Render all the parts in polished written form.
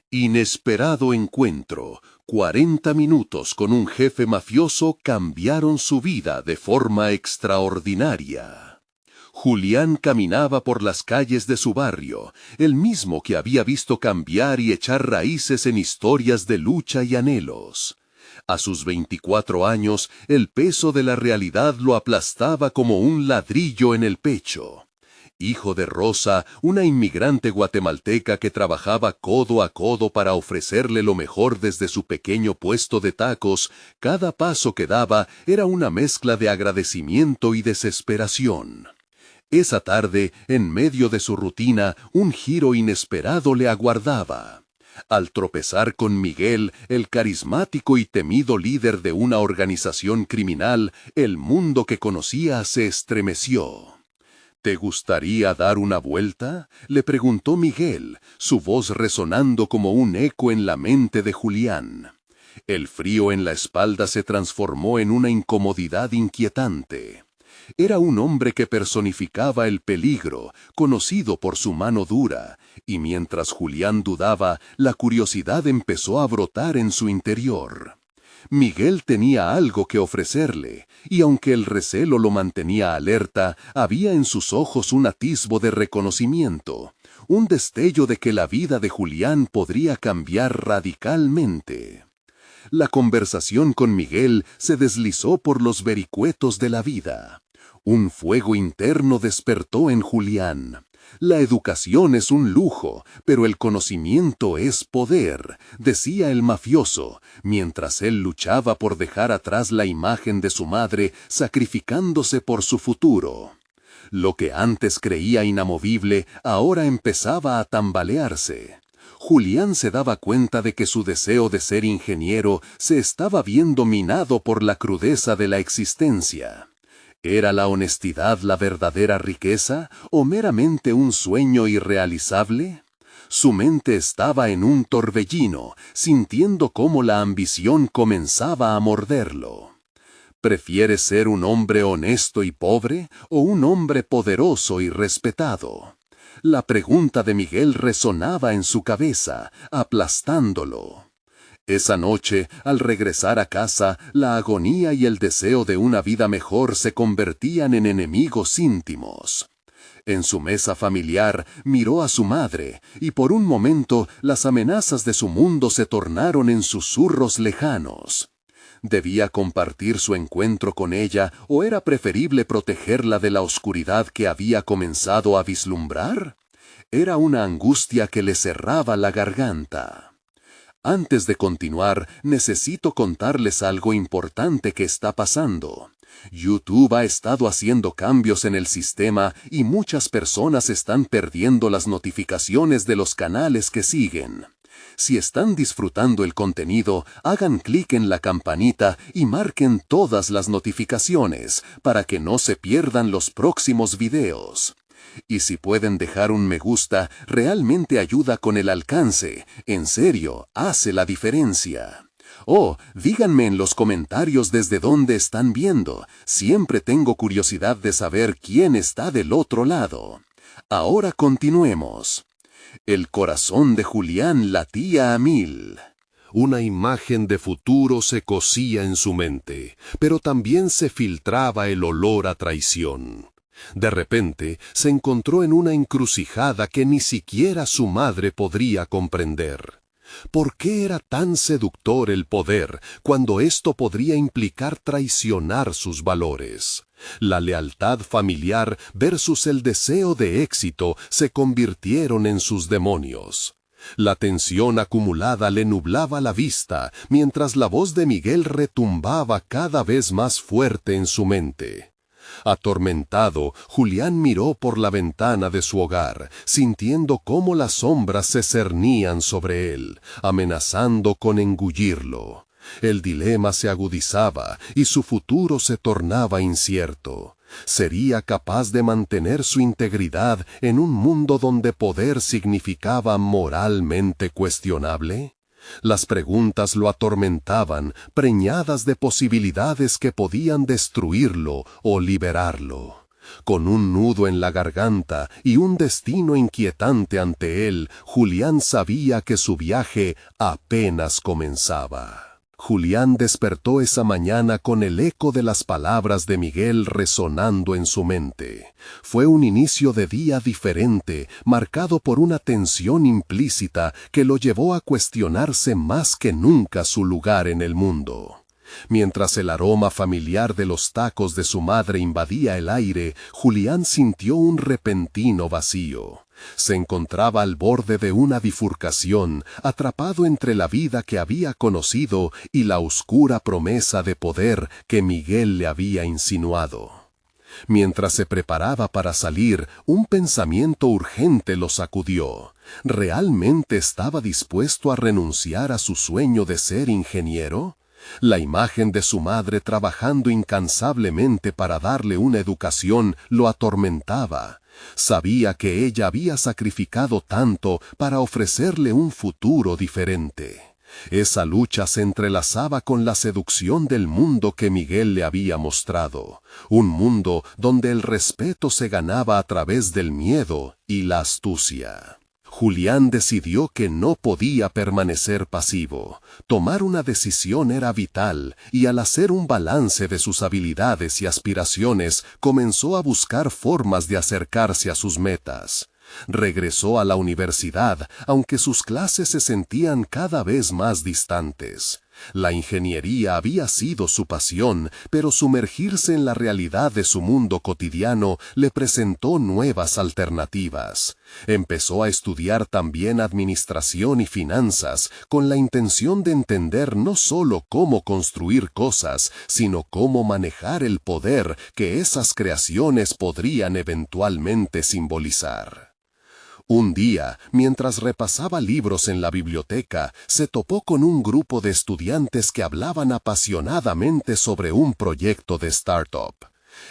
Inesperado encuentro. 40 minutos con un jefe mafioso cambiaron su vida de forma extraordinaria. Julián caminaba por las calles de su barrio, el mismo que había visto cambiar y echar raíces en historias de lucha y anhelos. A sus 24 años, el peso de la realidad lo aplastaba como un ladrillo en el pecho. Hijo de Rosa, una inmigrante guatemalteca que trabajaba codo a codo para ofrecerle lo mejor desde su pequeño puesto de tacos, cada paso que daba era una mezcla de agradecimiento y desesperación. Esa tarde, en medio de su rutina, un giro inesperado le aguardaba. Al tropezar con Miguel, el carismático y temido líder de una organización criminal, el mundo que conocía se estremeció. ¿Te gustaría dar una vuelta?, le preguntó Miguel, su voz resonando como un eco en la mente de Julián. El frío en la espalda se transformó en una incomodidad inquietante. Era un hombre que personificaba el peligro, conocido por su mano dura, y mientras Julián dudaba, la curiosidad empezó a brotar en su interior. Miguel tenía algo que ofrecerle, y aunque el recelo lo mantenía alerta, había en sus ojos un atisbo de reconocimiento, un destello de que la vida de Julián podría cambiar radicalmente. La conversación con Miguel se deslizó por los vericuetos de la vida. Un fuego interno despertó en Julián. La educación es un lujo, pero el conocimiento es poder, decía el mafioso, mientras él luchaba por dejar atrás la imagen de su madre, sacrificándose por su futuro. Lo que antes creía inamovible, ahora empezaba a tambalearse. Julián se daba cuenta de que su deseo de ser ingeniero se estaba viendo minado por la crudeza de la existencia. ¿Era la honestidad la verdadera riqueza o meramente un sueño irrealizable? Su mente estaba en un torbellino, sintiendo cómo la ambición comenzaba a morderlo. ¿Prefieres ser un hombre honesto y pobre o un hombre poderoso y respetado? La pregunta de Miguel resonaba en su cabeza, aplastándolo. Esa noche, al regresar a casa, la agonía y el deseo de una vida mejor se convertían en enemigos íntimos. En su mesa familiar miró a su madre, y por un momento las amenazas de su mundo se tornaron en susurros lejanos. ¿Debía compartir su encuentro con ella o era preferible protegerla de la oscuridad que había comenzado a vislumbrar? Era una angustia que le cerraba la garganta. Antes de continuar, necesito contarles algo importante que está pasando. YouTube ha estado haciendo cambios en el sistema y muchas personas están perdiendo las notificaciones de los canales que siguen. Si están disfrutando el contenido, hagan clic en la campanita y marquen todas las notificaciones para que no se pierdan los próximos videos. Y si pueden dejar un me gusta, realmente ayuda con el alcance. En serio, hace la diferencia. Oh, díganme en los comentarios desde dónde están viendo. Siempre tengo curiosidad de saber quién está del otro lado. Ahora continuemos. El corazón de Julián latía a 1000. Una imagen de futuro se cosía en su mente, pero también se filtraba el olor a traición. De repente, se encontró en una encrucijada que ni siquiera su madre podría comprender. ¿Por qué era tan seductor el poder cuando esto podría implicar traicionar sus valores? La lealtad familiar versus el deseo de éxito se convirtieron en sus demonios. La tensión acumulada le nublaba la vista, mientras la voz de Miguel retumbaba cada vez más fuerte en su mente. Atormentado, Julián miró por la ventana de su hogar, sintiendo cómo las sombras se cernían sobre él, amenazando con engullirlo. El dilema se agudizaba y su futuro se tornaba incierto. ¿Sería capaz de mantener su integridad en un mundo donde poder significaba moralmente cuestionable? Las preguntas lo atormentaban, preñadas de posibilidades que podían destruirlo o liberarlo. Con un nudo en la garganta y un destino inquietante ante él, Julián sabía que su viaje apenas comenzaba. Julián despertó esa mañana con el eco de las palabras de Miguel resonando en su mente. Fue un inicio de día diferente, marcado por una tensión implícita que lo llevó a cuestionarse más que nunca su lugar en el mundo. Mientras el aroma familiar de los tacos de su madre invadía el aire, Julián sintió un repentino vacío. Se encontraba al borde de una bifurcación, atrapado entre la vida que había conocido y la oscura promesa de poder que Miguel le había insinuado. Mientras se preparaba para salir, un pensamiento urgente lo sacudió. ¿Realmente estaba dispuesto a renunciar a su sueño de ser ingeniero? La imagen de su madre trabajando incansablemente para darle una educación lo atormentaba. Sabía que ella había sacrificado tanto para ofrecerle un futuro diferente. Esa lucha se entrelazaba con la seducción del mundo que Miguel le había mostrado, un mundo donde el respeto se ganaba a través del miedo y la astucia. Julián decidió que no podía permanecer pasivo. Tomar una decisión era vital, y al hacer un balance de sus habilidades y aspiraciones, comenzó a buscar formas de acercarse a sus metas. Regresó a la universidad, aunque sus clases se sentían cada vez más distantes. La ingeniería había sido su pasión, pero sumergirse en la realidad de su mundo cotidiano le presentó nuevas alternativas. Empezó a estudiar también administración y finanzas, con la intención de entender no solo cómo construir cosas, sino cómo manejar el poder que esas creaciones podrían eventualmente simbolizar. Un día, mientras repasaba libros en la biblioteca, se topó con un grupo de estudiantes que hablaban apasionadamente sobre un proyecto de startup.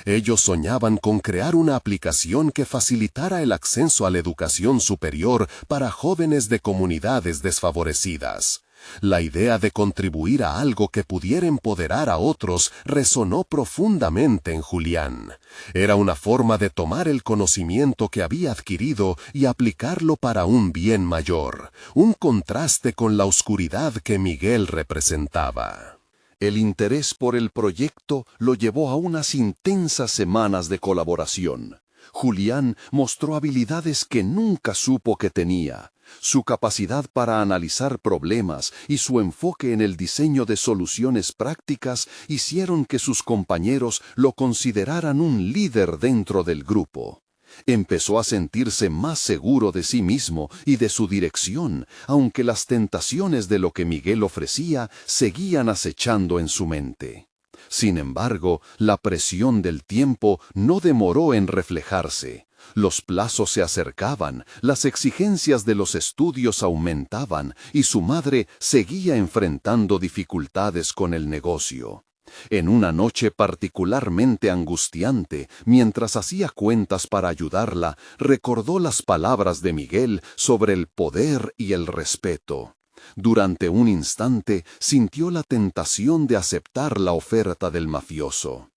Ellos soñaban con crear una aplicación que facilitara el acceso a la educación superior para jóvenes de comunidades desfavorecidas. La idea de contribuir a algo que pudiera empoderar a otros resonó profundamente en Julián. Era una forma de tomar el conocimiento que había adquirido y aplicarlo para un bien mayor, un contraste con la oscuridad que Miguel representaba. El interés por el proyecto lo llevó a unas intensas semanas de colaboración. Julián mostró habilidades que nunca supo que tenía. Su capacidad para analizar problemas y su enfoque en el diseño de soluciones prácticas hicieron que sus compañeros lo consideraran un líder dentro del grupo. Empezó a sentirse más seguro de sí mismo y de su dirección, aunque las tentaciones de lo que Miguel ofrecía seguían acechando en su mente. Sin embargo, la presión del tiempo no demoró en reflejarse. Los plazos se acercaban, las exigencias de los estudios aumentaban y su madre seguía enfrentando dificultades con el negocio. En una noche particularmente angustiante, mientras hacía cuentas para ayudarla, recordó las palabras de Miguel sobre el poder y el respeto. Durante un instante sintió la tentación de aceptar la oferta del mafioso.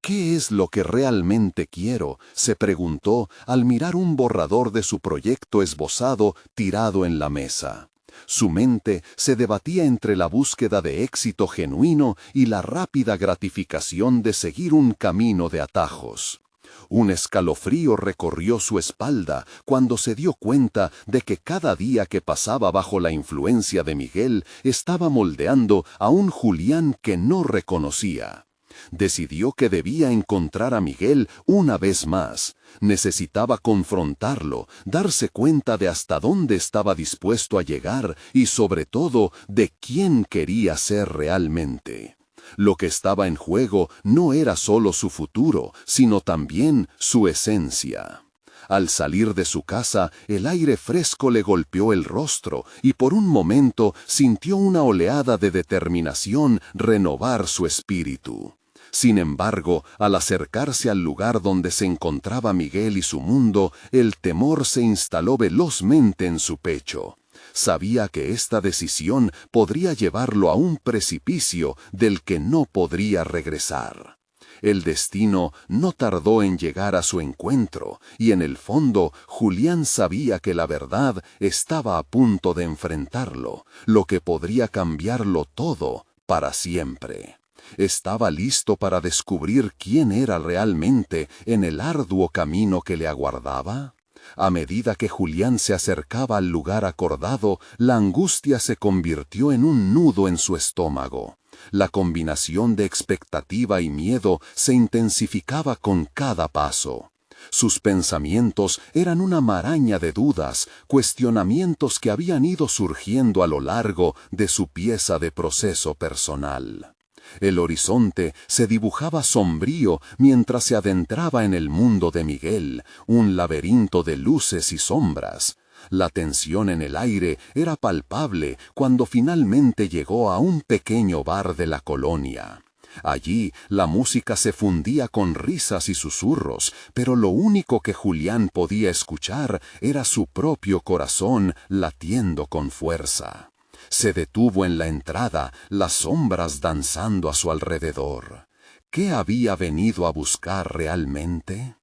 ¿Qué es lo que realmente quiero?, se preguntó al mirar un borrador de su proyecto esbozado tirado en la mesa. Su mente se debatía entre la búsqueda de éxito genuino y la rápida gratificación de seguir un camino de atajos. Un escalofrío recorrió su espalda cuando se dio cuenta de que cada día que pasaba bajo la influencia de Miguel estaba moldeando a un Julián que no reconocía. Decidió que debía encontrar a Miguel una vez más. Necesitaba confrontarlo, darse cuenta de hasta dónde estaba dispuesto a llegar y sobre todo de quién quería ser realmente. Lo que estaba en juego no era solo su futuro, sino también su esencia. Al salir de su casa, el aire fresco le golpeó el rostro y por un momento sintió una oleada de determinación renovar su espíritu. Sin embargo, al acercarse al lugar donde se encontraba Miguel y su mundo, el temor se instaló velozmente en su pecho. Sabía que esta decisión podría llevarlo a un precipicio del que no podría regresar. El destino no tardó en llegar a su encuentro, y en el fondo Julián sabía que la verdad estaba a punto de enfrentarlo, lo que podría cambiarlo todo para siempre. Estaba listo para descubrir quién era realmente en el arduo camino que le aguardaba. A medida que Julián se acercaba al lugar acordado, la angustia se convirtió en un nudo en su estómago. La combinación de expectativa y miedo se intensificaba con cada paso. Sus pensamientos eran una maraña de dudas, cuestionamientos que habían ido surgiendo a lo largo de su pieza de proceso personal. El horizonte se dibujaba sombrío mientras se adentraba en el mundo de Miguel, un laberinto de luces y sombras. La tensión en el aire era palpable cuando finalmente llegó a un pequeño bar de la colonia. Allí la música se fundía con risas y susurros, pero lo único que Julián podía escuchar era su propio corazón latiendo con fuerza. Se detuvo en la entrada, las sombras danzando a su alrededor. ¿Qué había venido a buscar realmente?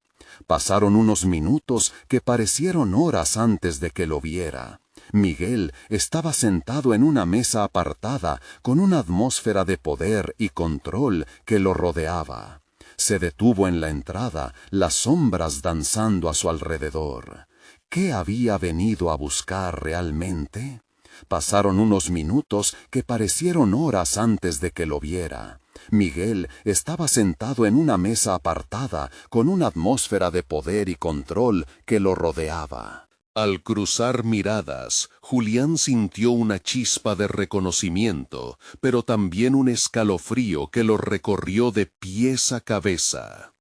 Pasaron unos minutos que parecieron horas antes de que lo viera. Miguel estaba sentado en una mesa apartada, con una atmósfera de poder y control que lo rodeaba. Se detuvo en la entrada, las sombras danzando a su alrededor. ¿Qué había venido a buscar realmente? Pasaron unos minutos que parecieron horas antes de que lo viera. Miguel estaba sentado en una mesa apartada, con una atmósfera de poder y control que lo rodeaba. Al cruzar miradas, Julián sintió una chispa de reconocimiento, pero también un escalofrío que lo recorrió de pies a cabeza.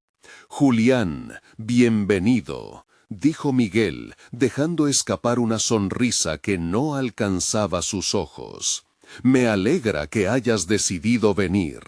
«Julián, bienvenido», dijo Miguel, dejando escapar una sonrisa que no alcanzaba sus ojos. «Me alegra que hayas decidido venir».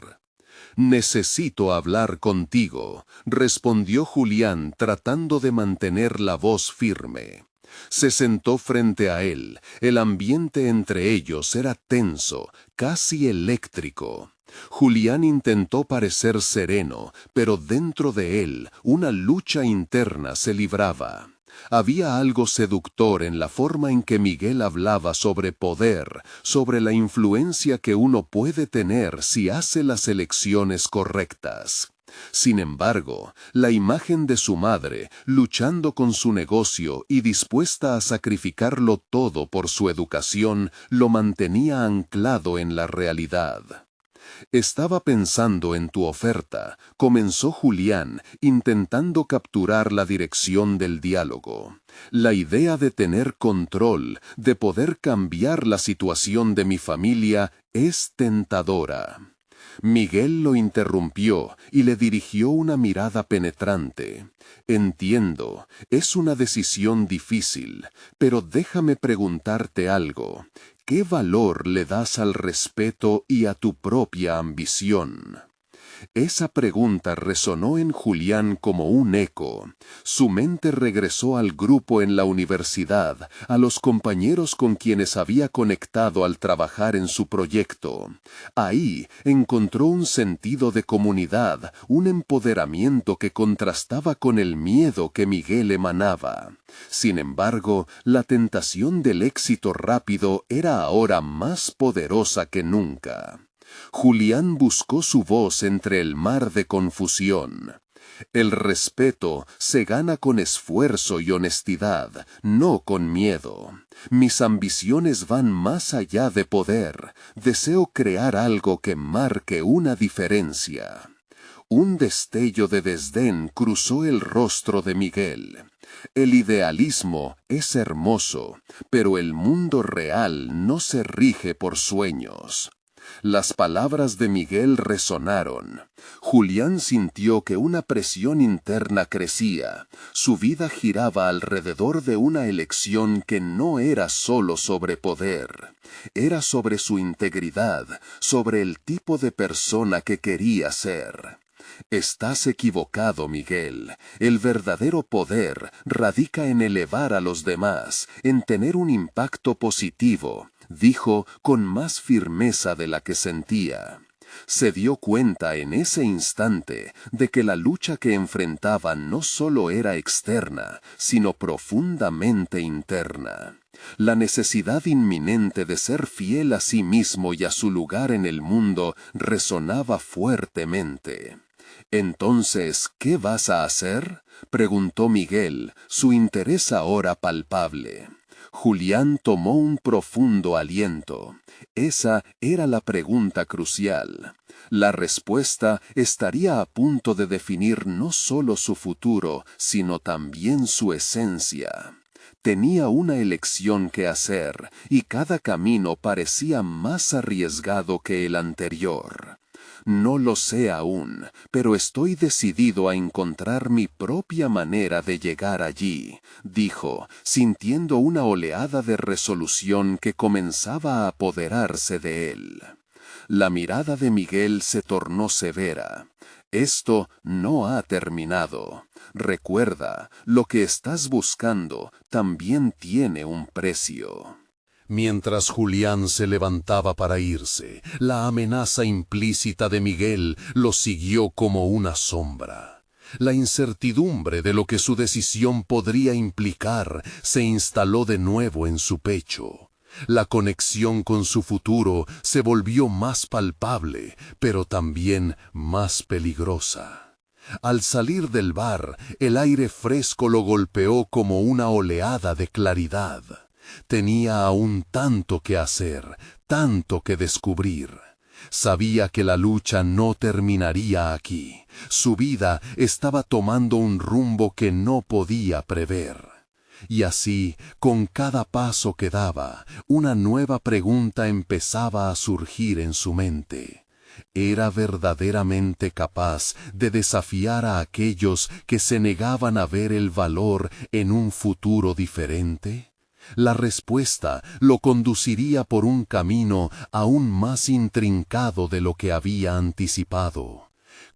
«Necesito hablar contigo», respondió Julián tratando de mantener la voz firme. Se sentó frente a él. El ambiente entre ellos era tenso, casi eléctrico. Julián intentó parecer sereno, pero dentro de él una lucha interna se libraba. Había algo seductor en la forma en que Miguel hablaba sobre poder, sobre la influencia que uno puede tener si hace las elecciones correctas. Sin embargo, la imagen de su madre, luchando con su negocio y dispuesta a sacrificarlo todo por su educación, lo mantenía anclado en la realidad. «Estaba pensando en tu oferta», comenzó Julián, intentando capturar la dirección del diálogo. «La idea de tener control, de poder cambiar la situación de mi familia, es tentadora». Miguel lo interrumpió y le dirigió una mirada penetrante. «Entiendo, es una decisión difícil, pero déjame preguntarte algo. ¿Qué valor le das al respeto y a tu propia ambición?» Esa pregunta resonó en Julián como un eco. Su mente regresó al grupo en la universidad, a los compañeros con quienes había conectado al trabajar en su proyecto. Ahí encontró un sentido de comunidad, un empoderamiento que contrastaba con el miedo que Miguel emanaba. Sin embargo, la tentación del éxito rápido era ahora más poderosa que nunca. Julián buscó su voz entre el mar de confusión. «El respeto se gana con esfuerzo y honestidad, no con miedo. Mis ambiciones van más allá de poder. Deseo crear algo que marque una diferencia». Un destello de desdén cruzó el rostro de Miguel. «El idealismo es hermoso, pero el mundo real no se rige por sueños». Las palabras de Miguel resonaron. Julián sintió que una presión interna crecía. Su vida giraba alrededor de una elección que no era solo sobre poder. Era sobre su integridad, sobre el tipo de persona que quería ser. «Estás equivocado, Miguel. El verdadero poder radica en elevar a los demás, en tener un impacto positivo», dijo con más firmeza de la que sentía. Se dio cuenta en ese instante de que la lucha que enfrentaba no solo era externa, sino profundamente interna. La necesidad inminente de ser fiel a sí mismo y a su lugar en el mundo resonaba fuertemente. «Entonces, ¿qué vas a hacer?», preguntó Miguel, su interés ahora palpable. Julián tomó un profundo aliento. Esa era la pregunta crucial. La respuesta estaría a punto de definir no solo su futuro, sino también su esencia. Tenía una elección que hacer, y cada camino parecía más arriesgado que el anterior. «No lo sé aún, pero estoy decidido a encontrar mi propia manera de llegar allí», dijo, sintiendo una oleada de resolución que comenzaba a apoderarse de él. La mirada de Miguel se tornó severa. «Esto no ha terminado. Recuerda, lo que estás buscando también tiene un precio». Mientras Julián se levantaba para irse, la amenaza implícita de Miguel lo siguió como una sombra. La incertidumbre de lo que su decisión podría implicar se instaló de nuevo en su pecho. La conexión con su futuro se volvió más palpable, pero también más peligrosa. Al salir del bar, el aire fresco lo golpeó como una oleada de claridad. Tenía aún tanto que hacer, tanto que descubrir. Sabía que la lucha no terminaría aquí. Su vida estaba tomando un rumbo que no podía prever. Y así, con cada paso que daba, una nueva pregunta empezaba a surgir en su mente. ¿Era verdaderamente capaz de desafiar a aquellos que se negaban a ver el valor en un futuro diferente? La respuesta lo conduciría por un camino aún más intrincado de lo que había anticipado.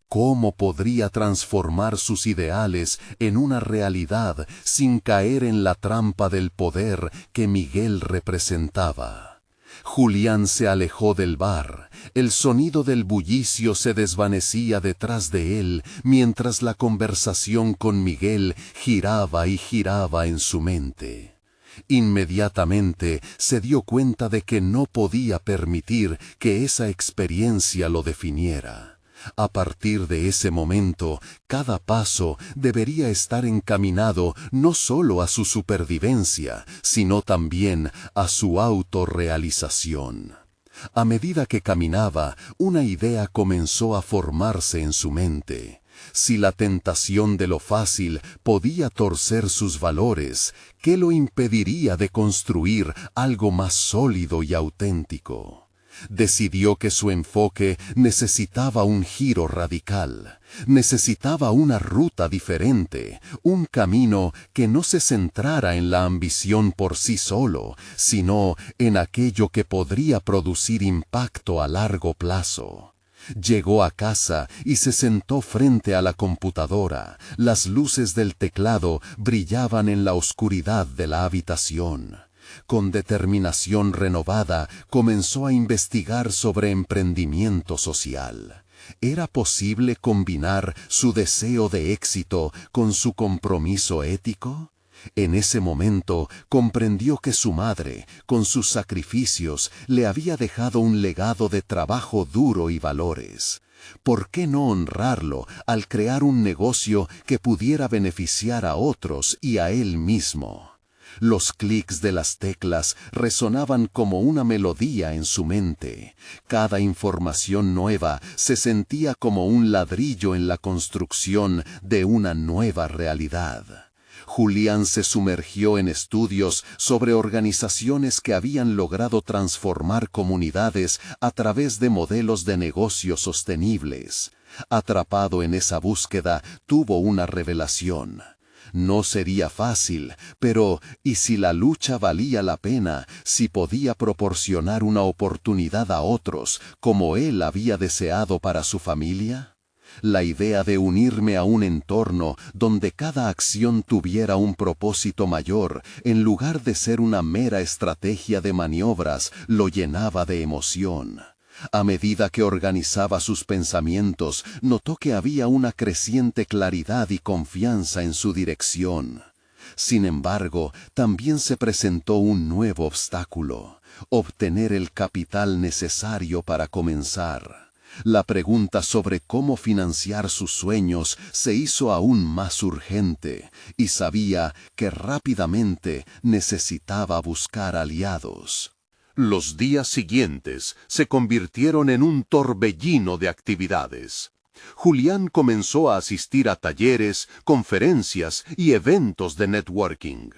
¿Cómo podría transformar sus ideales en una realidad sin caer en la trampa del poder que Miguel representaba? Julián se alejó del bar. El sonido del bullicio se desvanecía detrás de él mientras la conversación con Miguel giraba y giraba en su mente. Inmediatamente se dio cuenta de que no podía permitir que esa experiencia lo definiera. A partir de ese momento, cada paso debería estar encaminado no solo a su supervivencia, sino también a su autorrealización. A medida que caminaba, una idea comenzó a formarse en su mente. Si la tentación de lo fácil podía torcer sus valores, ¿qué lo impediría de construir algo más sólido y auténtico? Decidió que su enfoque necesitaba un giro radical, necesitaba una ruta diferente, un camino que no se centrara en la ambición por sí solo, sino en aquello que podría producir impacto a largo plazo. Llegó a casa y se sentó frente a la computadora. Las luces del teclado brillaban en la oscuridad de la habitación. Con determinación renovada, comenzó a investigar sobre emprendimiento social. ¿Era posible combinar su deseo de éxito con su compromiso ético? En ese momento comprendió que su madre, con sus sacrificios, le había dejado un legado de trabajo duro y valores. ¿Por qué no honrarlo al crear un negocio que pudiera beneficiar a otros y a él mismo? Los clics de las teclas resonaban como una melodía en su mente. Cada información nueva se sentía como un ladrillo en la construcción de una nueva realidad. Julián se sumergió en estudios sobre organizaciones que habían logrado transformar comunidades a través de modelos de negocio sostenibles. Atrapado en esa búsqueda, tuvo una revelación. No sería fácil, pero ¿y si la lucha valía la pena, si podía proporcionar una oportunidad a otros, como él había deseado para su familia? La idea de unirme a un entorno donde cada acción tuviera un propósito mayor, en lugar de ser una mera estrategia de maniobras, lo llenaba de emoción. A medida que organizaba sus pensamientos, notó que había una creciente claridad y confianza en su dirección. Sin embargo, también se presentó un nuevo obstáculo: obtener el capital necesario para comenzar. La pregunta sobre cómo financiar sus sueños se hizo aún más urgente, y sabía que rápidamente necesitaba buscar aliados. Los días siguientes se convirtieron en un torbellino de actividades. Julián comenzó a asistir a talleres, conferencias y eventos de networking.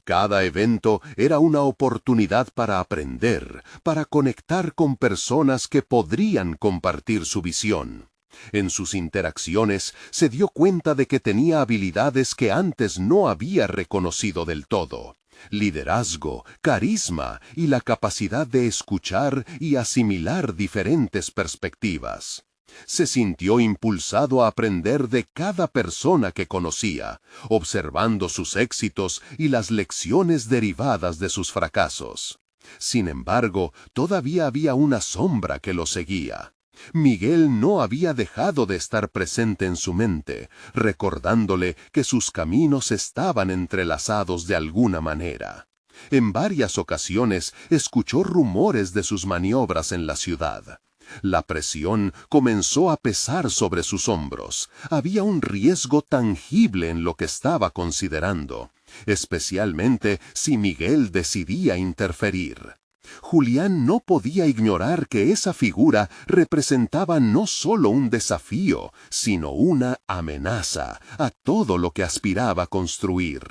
Cada evento era una oportunidad para aprender, para conectar con personas que podrían compartir su visión. En sus interacciones se dio cuenta de que tenía habilidades que antes no había reconocido del todo: liderazgo, carisma y la capacidad de escuchar y asimilar diferentes perspectivas. Se sintió impulsado a aprender de cada persona que conocía, observando sus éxitos y las lecciones derivadas de sus fracasos. Sin embargo, todavía había una sombra que lo seguía. Miguel no había dejado de estar presente en su mente, recordándole que sus caminos estaban entrelazados de alguna manera. En varias ocasiones escuchó rumores de sus maniobras en la ciudad. La presión comenzó a pesar sobre sus hombros. Había un riesgo tangible en lo que estaba considerando, especialmente si Miguel decidía interferir. Julián no podía ignorar que esa figura representaba no solo un desafío, sino una amenaza a todo lo que aspiraba a construir.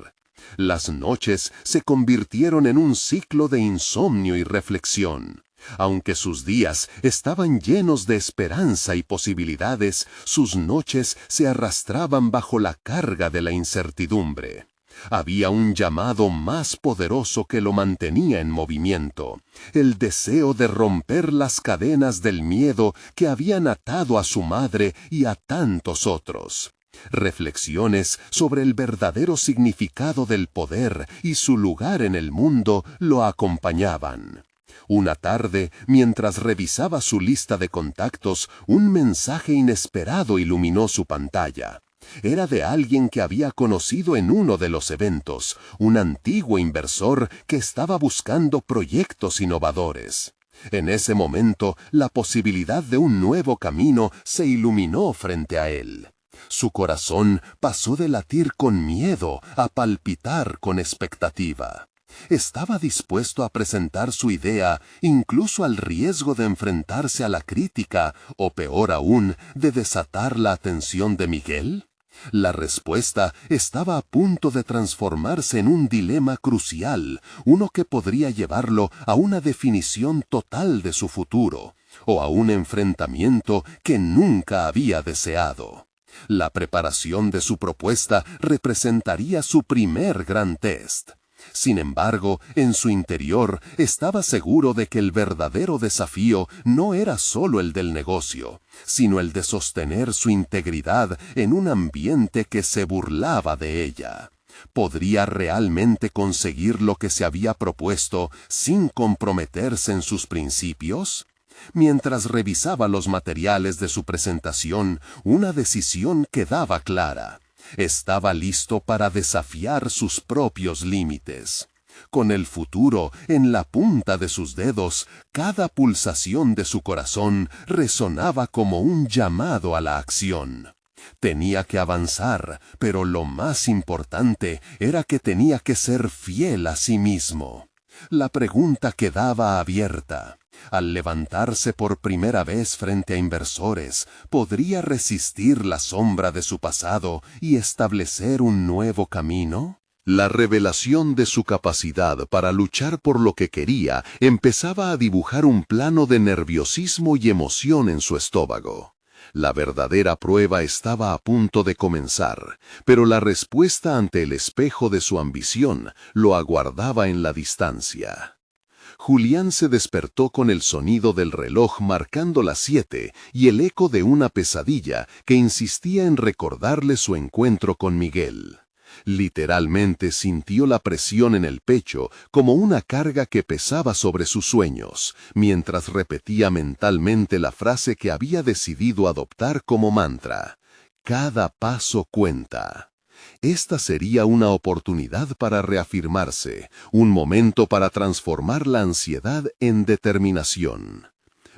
Las noches se convirtieron en un ciclo de insomnio y reflexión. Aunque sus días estaban llenos de esperanza y posibilidades, sus noches se arrastraban bajo la carga de la incertidumbre. Había un llamado más poderoso que lo mantenía en movimiento: el deseo de romper las cadenas del miedo que habían atado a su madre y a tantos otros. Reflexiones sobre el verdadero significado del poder y su lugar en el mundo lo acompañaban. Una tarde, mientras revisaba su lista de contactos, un mensaje inesperado iluminó su pantalla. Era de alguien que había conocido en uno de los eventos, un antiguo inversor que estaba buscando proyectos innovadores. En ese momento, la posibilidad de un nuevo camino se iluminó frente a él. Su corazón pasó de latir con miedo a palpitar con expectativa. Estaba dispuesto a presentar su idea, incluso al riesgo de enfrentarse a la crítica, o peor aún, de desatar la atención de Miguel. La respuesta estaba a punto de transformarse en un dilema crucial, uno que podría llevarlo a una definición total de su futuro, o a un enfrentamiento que nunca había deseado. La preparación de su propuesta representaría su primer gran test. Sin embargo, en su interior estaba seguro de que el verdadero desafío no era solo el del negocio, sino el de sostener su integridad en un ambiente que se burlaba de ella. ¿Podría realmente conseguir lo que se había propuesto sin comprometerse en sus principios? Mientras revisaba los materiales de su presentación, una decisión quedaba clara: estaba listo para desafiar sus propios límites. Con el futuro en la punta de sus dedos, cada pulsación de su corazón resonaba como un llamado a la acción. Tenía que avanzar, pero lo más importante era que tenía que ser fiel a sí mismo. La pregunta quedaba abierta. Al levantarse por primera vez frente a inversores, ¿podría resistir la sombra de su pasado y establecer un nuevo camino? La revelación de su capacidad para luchar por lo que quería empezaba a dibujar un plano de nerviosismo y emoción en su estómago. La verdadera prueba estaba a punto de comenzar, pero la respuesta ante el espejo de su ambición lo aguardaba en la distancia. Julián se despertó con el sonido del reloj marcando las 7 y el eco de una pesadilla que insistía en recordarle su encuentro con Miguel. Literalmente sintió la presión en el pecho como una carga que pesaba sobre sus sueños, mientras repetía mentalmente la frase que había decidido adoptar como mantra: cada paso cuenta. Esta sería una oportunidad para reafirmarse, un momento para transformar la ansiedad en determinación.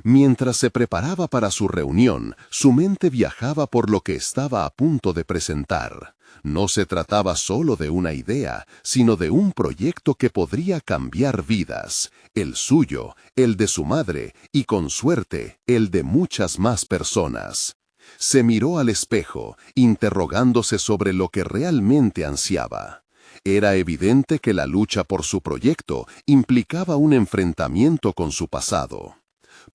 Mientras se preparaba para su reunión, su mente viajaba por lo que estaba a punto de presentar. No se trataba solo de una idea, sino de un proyecto que podría cambiar vidas, el suyo, el de su madre y, con suerte, el de muchas más personas. Se miró al espejo, interrogándose sobre lo que realmente ansiaba. Era evidente que la lucha por su proyecto implicaba un enfrentamiento con su pasado.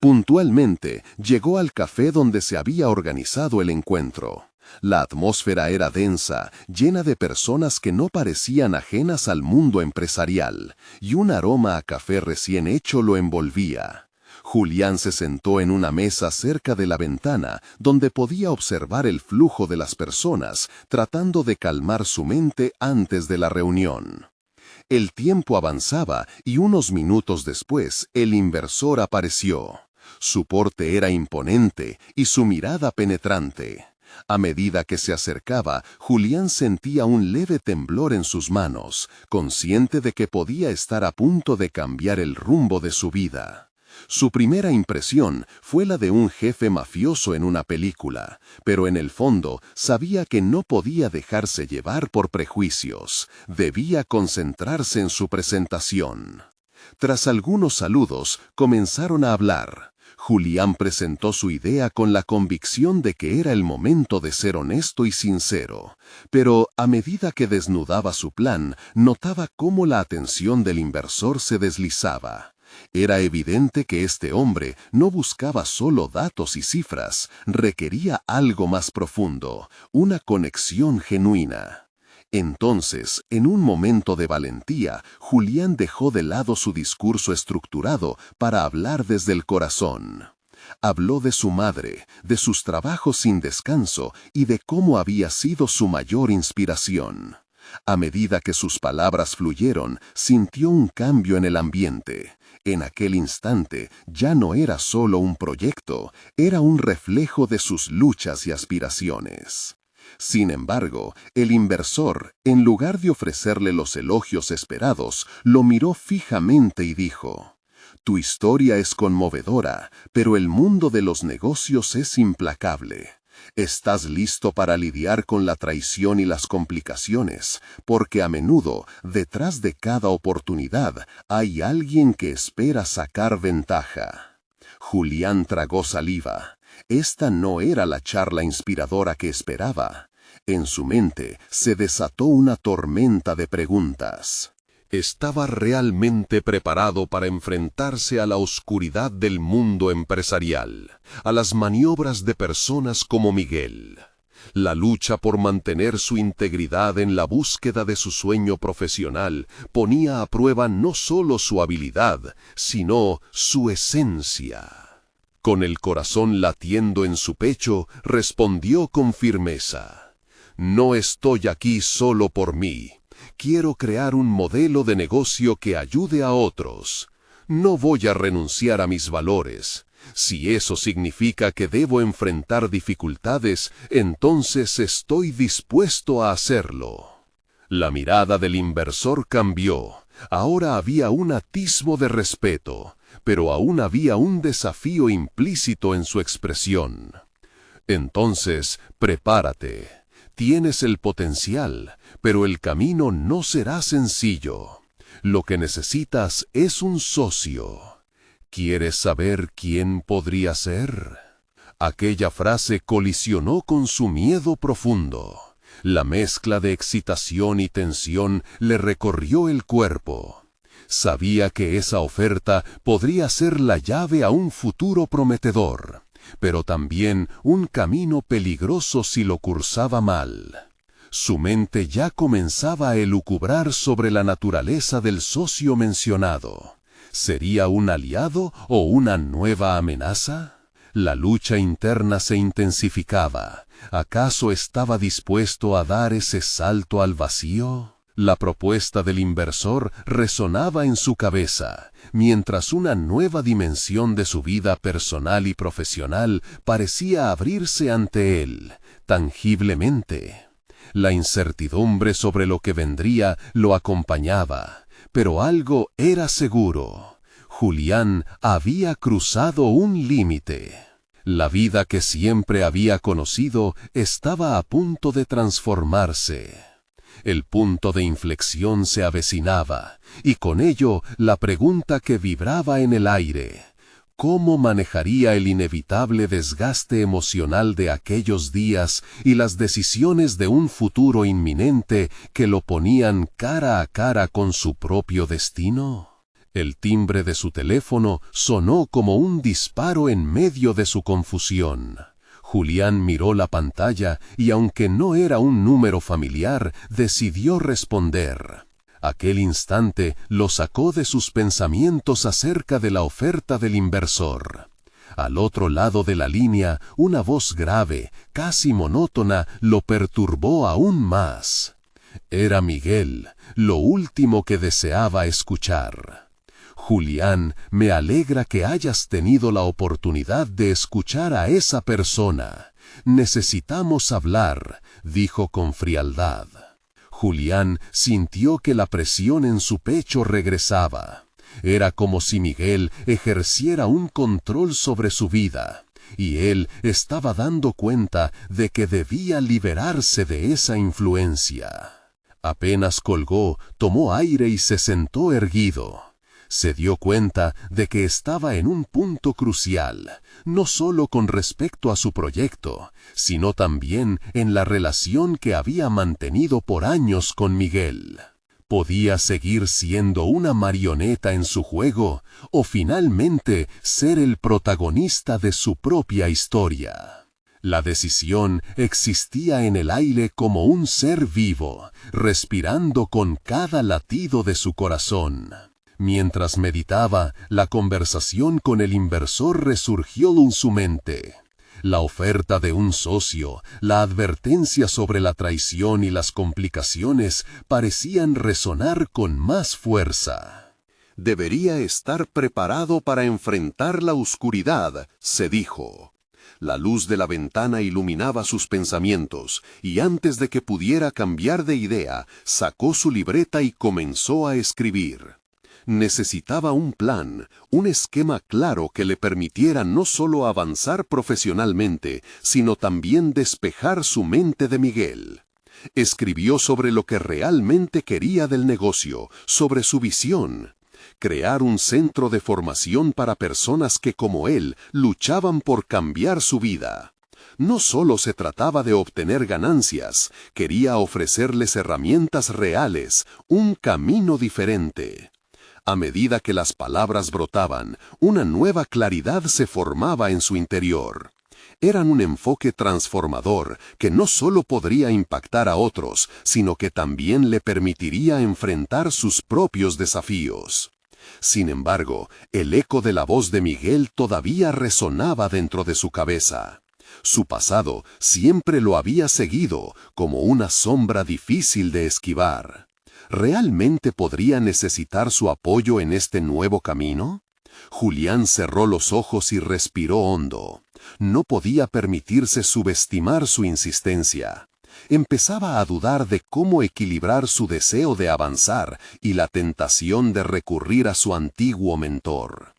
Puntualmente, llegó al café donde se había organizado el encuentro. La atmósfera era densa, llena de personas que no parecían ajenas al mundo empresarial, y un aroma a café recién hecho lo envolvía. Julián se sentó en una mesa cerca de la ventana, donde podía observar el flujo de las personas, tratando de calmar su mente antes de la reunión. El tiempo avanzaba y unos minutos después el inversor apareció. Su porte era imponente y su mirada penetrante. A medida que se acercaba, Julián sentía un leve temblor en sus manos, consciente de que podía estar a punto de cambiar el rumbo de su vida. Su primera impresión fue la de un jefe mafioso en una película, pero en el fondo sabía que no podía dejarse llevar por prejuicios. Debía concentrarse en su presentación. Tras algunos saludos, comenzaron a hablar. Julián presentó su idea con la convicción de que era el momento de ser honesto y sincero, pero a medida que desnudaba su plan, notaba cómo la atención del inversor se deslizaba. Era evidente que este hombre no buscaba solo datos y cifras, requería algo más profundo, una conexión genuina. Entonces, en un momento de valentía, Julián dejó de lado su discurso estructurado para hablar desde el corazón. Habló de su madre, de sus trabajos sin descanso y de cómo había sido su mayor inspiración. A medida que sus palabras fluyeron, sintió un cambio en el ambiente. En aquel instante ya no era solo un proyecto, era un reflejo de sus luchas y aspiraciones. Sin embargo, el inversor, en lugar de ofrecerle los elogios esperados, lo miró fijamente y dijo: «Tu historia es conmovedora, pero el mundo de los negocios es implacable. Estás listo para lidiar con la traición y las complicaciones, porque a menudo, detrás de cada oportunidad, hay alguien que espera sacar ventaja». Julián tragó saliva. Esta no era la charla inspiradora que esperaba. En su mente se desató una tormenta de preguntas. ¿Estaba realmente preparado para enfrentarse a la oscuridad del mundo empresarial, a las maniobras de personas como Miguel? La lucha por mantener su integridad en la búsqueda de su sueño profesional ponía a prueba no solo su habilidad, sino su esencia. Con el corazón latiendo en su pecho, respondió con firmeza: «No estoy aquí solo por mí. Quiero crear un modelo de negocio que ayude a otros. No voy a renunciar a mis valores. Si eso significa que debo enfrentar dificultades, entonces estoy dispuesto a hacerlo». La mirada del inversor cambió. Ahora había un atisbo de respeto, pero aún había un desafío implícito en su expresión. «Entonces, prepárate. Tienes el potencial, pero el camino no será sencillo. Lo que necesitas es un socio. ¿Quieres saber quién podría ser?». Aquella frase colisionó con su miedo profundo. La mezcla de excitación y tensión le recorrió el cuerpo. Sabía que esa oferta podría ser la llave a un futuro prometedor, pero también un camino peligroso si lo cursaba mal. Su mente ya comenzaba a elucubrar sobre la naturaleza del socio mencionado. ¿Sería un aliado o una nueva amenaza? La lucha interna se intensificaba. ¿Acaso estaba dispuesto a dar ese salto al vacío? La propuesta del inversor resonaba en su cabeza, mientras una nueva dimensión de su vida personal y profesional parecía abrirse ante él, tangiblemente. La incertidumbre sobre lo que vendría lo acompañaba, pero algo era seguro. Julián había cruzado un límite. La vida que siempre había conocido estaba a punto de transformarse. El punto de inflexión se avecinaba, y con ello la pregunta que vibraba en el aire: ¿cómo manejaría el inevitable desgaste emocional de aquellos días y las decisiones de un futuro inminente que lo ponían cara a cara con su propio destino? El timbre de su teléfono sonó como un disparo en medio de su confusión. Julián miró la pantalla y, aunque no era un número familiar, decidió responder. Aquel instante lo sacó de sus pensamientos acerca de la oferta del inversor. Al otro lado de la línea, una voz grave, casi monótona, lo perturbó aún más. Era Miguel, lo último que deseaba escuchar. Julián, me alegra que hayas tenido la oportunidad de escuchar a esa persona. Necesitamos hablar, dijo con frialdad. Julián sintió que la presión en su pecho regresaba. Era como si Miguel ejerciera un control sobre su vida, y él estaba dando cuenta de que debía liberarse de esa influencia. Apenas colgó, tomó aire y se sentó erguido. Se dio cuenta de que estaba en un punto crucial, no solo con respecto a su proyecto, sino también en la relación que había mantenido por años con Miguel. ¿Podía seguir siendo una marioneta en su juego o finalmente ser el protagonista de su propia historia? La decisión existía en el aire como un ser vivo, respirando con cada latido de su corazón. Mientras meditaba, la conversación con el inversor resurgió en su mente. La oferta de un socio, la advertencia sobre la traición y las complicaciones parecían resonar con más fuerza. Debería estar preparado para enfrentar la oscuridad, se dijo. La luz de la ventana iluminaba sus pensamientos, y antes de que pudiera cambiar de idea, sacó su libreta y comenzó a escribir. Necesitaba un plan, un esquema claro que le permitiera no solo avanzar profesionalmente, sino también despejar su mente de Miguel. Escribió sobre lo que realmente quería del negocio, sobre su visión. Crear un centro de formación para personas que, como él, luchaban por cambiar su vida. No solo se trataba de obtener ganancias, quería ofrecerles herramientas reales, un camino diferente. A medida que las palabras brotaban, una nueva claridad se formaba en su interior. Eran un enfoque transformador que no solo podría impactar a otros, sino que también le permitiría enfrentar sus propios desafíos. Sin embargo, el eco de la voz de Miguel todavía resonaba dentro de su cabeza. Su pasado siempre lo había seguido como una sombra difícil de esquivar. ¿Realmente podría necesitar su apoyo en este nuevo camino? Julián cerró los ojos y respiró hondo. No podía permitirse subestimar su insistencia. Empezaba a dudar de cómo equilibrar su deseo de avanzar y la tentación de recurrir a su antiguo mentor.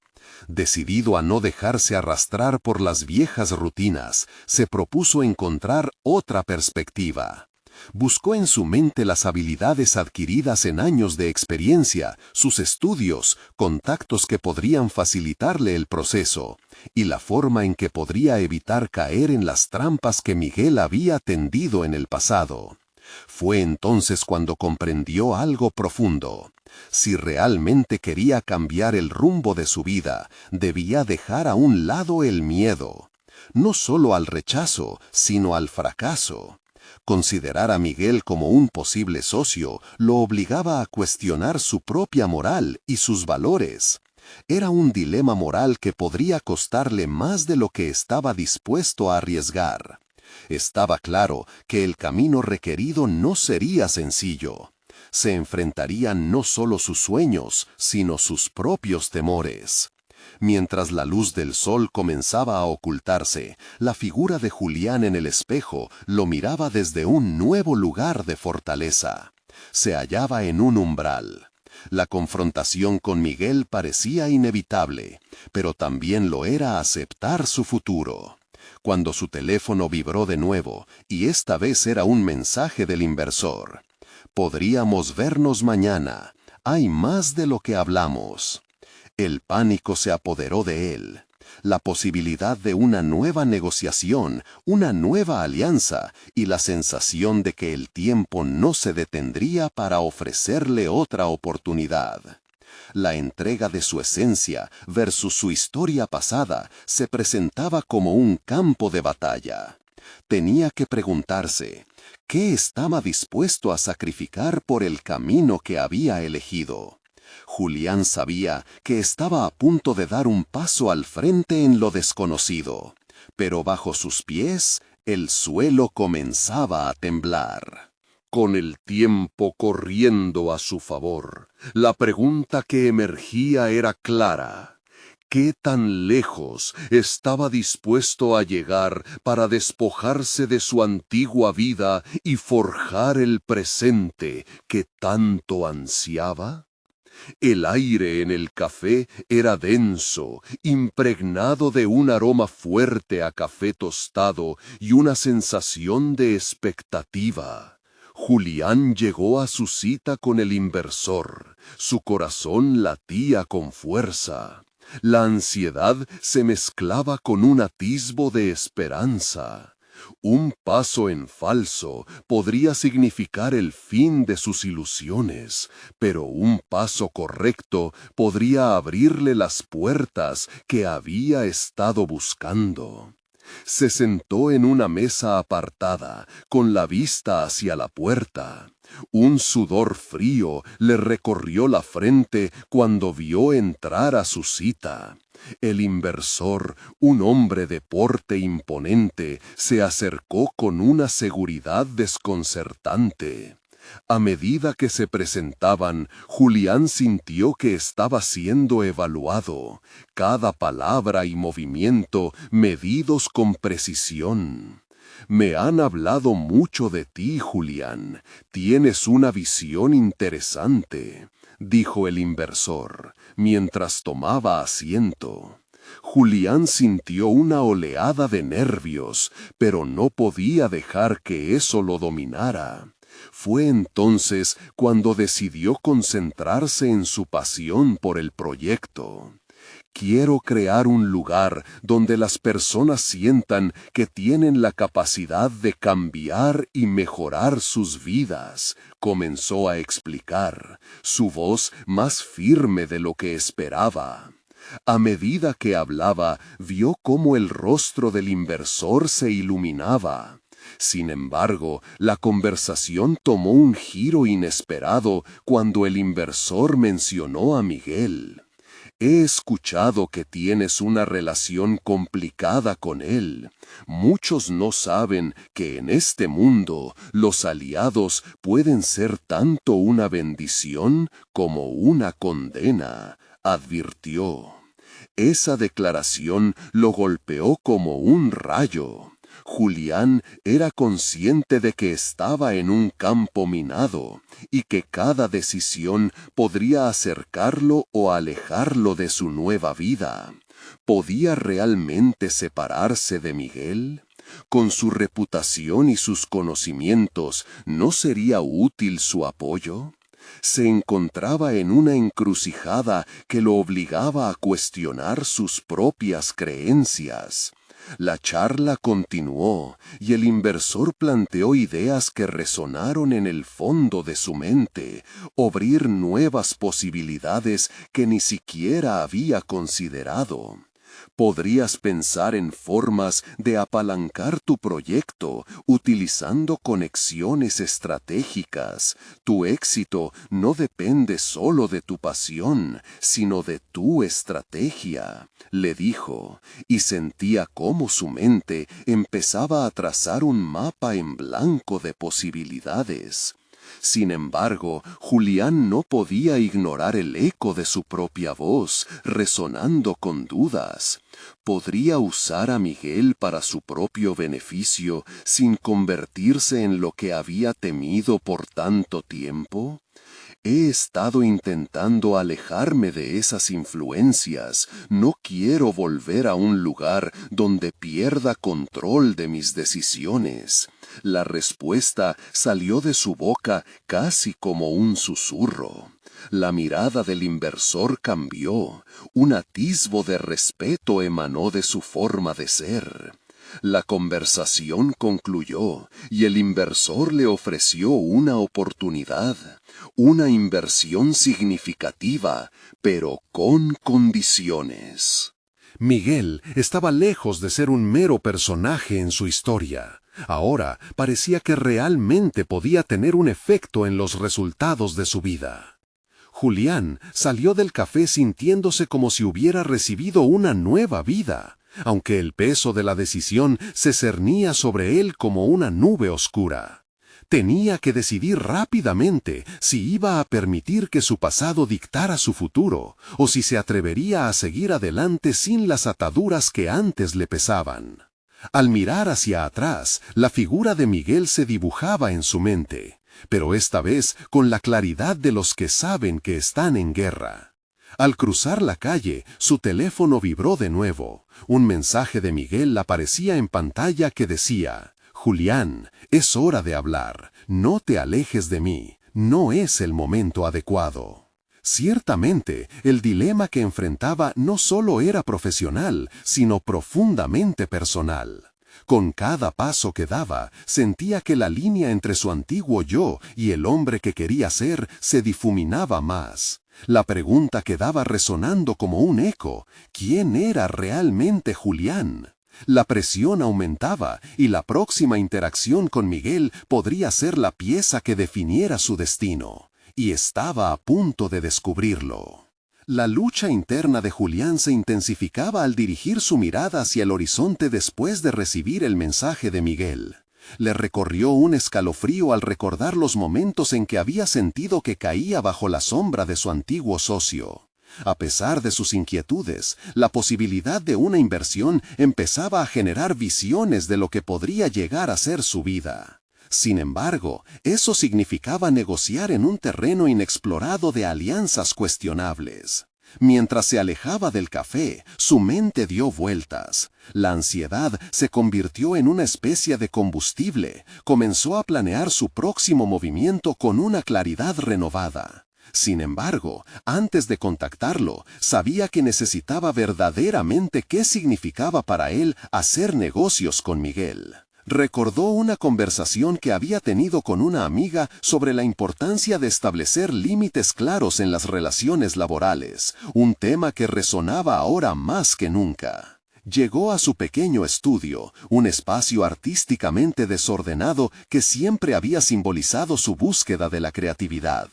Decidido a no dejarse arrastrar por las viejas rutinas, se propuso encontrar otra perspectiva. Buscó en su mente las habilidades adquiridas en años de experiencia, sus estudios, contactos que podrían facilitarle el proceso, y la forma en que podría evitar caer en las trampas que Miguel había tendido en el pasado. Fue entonces cuando comprendió algo profundo. Si realmente quería cambiar el rumbo de su vida, debía dejar a un lado el miedo, no solo al rechazo, sino al fracaso. Considerar a Miguel como un posible socio lo obligaba a cuestionar su propia moral y sus valores. Era un dilema moral que podría costarle más de lo que estaba dispuesto a arriesgar. Estaba claro que el camino requerido no sería sencillo. Se enfrentarían no solo sus sueños, sino sus propios temores. Mientras la luz del sol comenzaba a ocultarse, la figura de Julián en el espejo lo miraba desde un nuevo lugar de fortaleza. Se hallaba en un umbral. La confrontación con Miguel parecía inevitable, pero también lo era aceptar su futuro. Cuando su teléfono vibró de nuevo, y esta vez era un mensaje del inversor. Podríamos vernos mañana. Hay más de lo que hablamos. El pánico se apoderó de él. La posibilidad de una nueva negociación, una nueva alianza y la sensación de que el tiempo no se detendría para ofrecerle otra oportunidad. La entrega de su esencia versus su historia pasada se presentaba como un campo de batalla. Tenía que preguntarse, ¿qué estaba dispuesto a sacrificar por el camino que había elegido? Julián sabía que estaba a punto de dar un paso al frente en lo desconocido, pero bajo sus pies el suelo comenzaba a temblar. Con el tiempo corriendo a su favor, la pregunta que emergía era clara. ¿Qué tan lejos estaba dispuesto a llegar para despojarse de su antigua vida y forjar el presente que tanto ansiaba? El aire en el café era denso, impregnado de un aroma fuerte a café tostado y una sensación de expectativa. Julián llegó a su cita con el inversor. Su corazón latía con fuerza. La ansiedad se mezclaba con un atisbo de esperanza. Un paso en falso podría significar el fin de sus ilusiones, pero un paso correcto podría abrirle las puertas que había estado buscando. Se sentó en una mesa apartada, con la vista hacia la puerta. Un sudor frío le recorrió la frente cuando vio entrar a su cita. El inversor, un hombre de porte imponente, se acercó con una seguridad desconcertante. A medida que se presentaban, Julián sintió que estaba siendo evaluado, cada palabra y movimiento medidos con precisión. Me han hablado mucho de ti, Julián. Tienes una visión interesante, dijo el inversor, mientras tomaba asiento. Julián sintió una oleada de nervios, pero no podía dejar que eso lo dominara. Fue entonces cuando decidió concentrarse en su pasión por el proyecto. Quiero crear un lugar donde las personas sientan que tienen la capacidad de cambiar y mejorar sus vidas, comenzó a explicar, su voz más firme de lo que esperaba. A medida que hablaba, vio cómo el rostro del inversor se iluminaba. Sin embargo, la conversación tomó un giro inesperado cuando el inversor mencionó a Miguel. He escuchado que tienes una relación complicada con él. Muchos no saben que en este mundo los aliados pueden ser tanto una bendición como una condena, advirtió. Esa declaración lo golpeó como un rayo. Julián era consciente de que estaba en un campo minado y que cada decisión podría acercarlo o alejarlo de su nueva vida. ¿Podía realmente separarse de Miguel? Con su reputación y sus conocimientos, ¿no sería útil su apoyo? Se encontraba en una encrucijada que lo obligaba a cuestionar sus propias creencias. La charla continuó y el inversor planteó ideas que resonaron en el fondo de su mente, abrir nuevas posibilidades que ni siquiera había considerado. Podrías pensar en formas de apalancar tu proyecto utilizando conexiones estratégicas. Tu éxito no depende solo de tu pasión, sino de tu estrategia, le dijo, y sentía cómo su mente empezaba a trazar un mapa en blanco de posibilidades. Sin embargo, Julián no podía ignorar el eco de su propia voz, resonando con dudas. ¿Podría usar a Miguel para su propio beneficio sin convertirse en lo que había temido por tanto tiempo? He estado intentando alejarme de esas influencias. No quiero volver a un lugar donde pierda control de mis decisiones. La respuesta salió de su boca casi como un susurro. La mirada del inversor cambió. Un atisbo de respeto emanó de su forma de ser. La conversación concluyó y el inversor le ofreció una oportunidad, una inversión significativa, pero con condiciones. Miguel estaba lejos de ser un mero personaje en su historia. Ahora parecía que realmente podía tener un efecto en los resultados de su vida. Julián salió del café sintiéndose como si hubiera recibido una nueva vida, aunque el peso de la decisión se cernía sobre él como una nube oscura. Tenía que decidir rápidamente si iba a permitir que su pasado dictara su futuro, o si se atrevería a seguir adelante sin las ataduras que antes le pesaban. Al mirar hacia atrás, la figura de Miguel se dibujaba en su mente, pero esta vez con la claridad de los que saben que están en guerra. Al cruzar la calle, su teléfono vibró de nuevo. Un mensaje de Miguel aparecía en pantalla que decía: «Julián, es hora de hablar. No te alejes de mí. No es el momento adecuado». Ciertamente, el dilema que enfrentaba no solo era profesional, sino profundamente personal. Con cada paso que daba, sentía que la línea entre su antiguo yo y el hombre que quería ser se difuminaba más. La pregunta quedaba resonando como un eco: ¿quién era realmente Julián? La presión aumentaba y la próxima interacción con Miguel podría ser la pieza que definiera su destino. Y estaba a punto de descubrirlo. La lucha interna de Julián se intensificaba al dirigir su mirada hacia el horizonte después de recibir el mensaje de Miguel. Le recorrió un escalofrío al recordar los momentos en que había sentido que caía bajo la sombra de su antiguo socio. A pesar de sus inquietudes, la posibilidad de una inversión empezaba a generar visiones de lo que podría llegar a ser su vida. Sin embargo, eso significaba negociar en un terreno inexplorado de alianzas cuestionables. Mientras se alejaba del café, su mente dio vueltas. La ansiedad se convirtió en una especie de combustible. Comenzó a planear su próximo movimiento con una claridad renovada. Sin embargo, antes de contactarlo, sabía que necesitaba verdaderamente qué significaba para él hacer negocios con Miguel. Recordó una conversación que había tenido con una amiga sobre la importancia de establecer límites claros en las relaciones laborales, un tema que resonaba ahora más que nunca. Llegó a su pequeño estudio, un espacio artísticamente desordenado que siempre había simbolizado su búsqueda de la creatividad.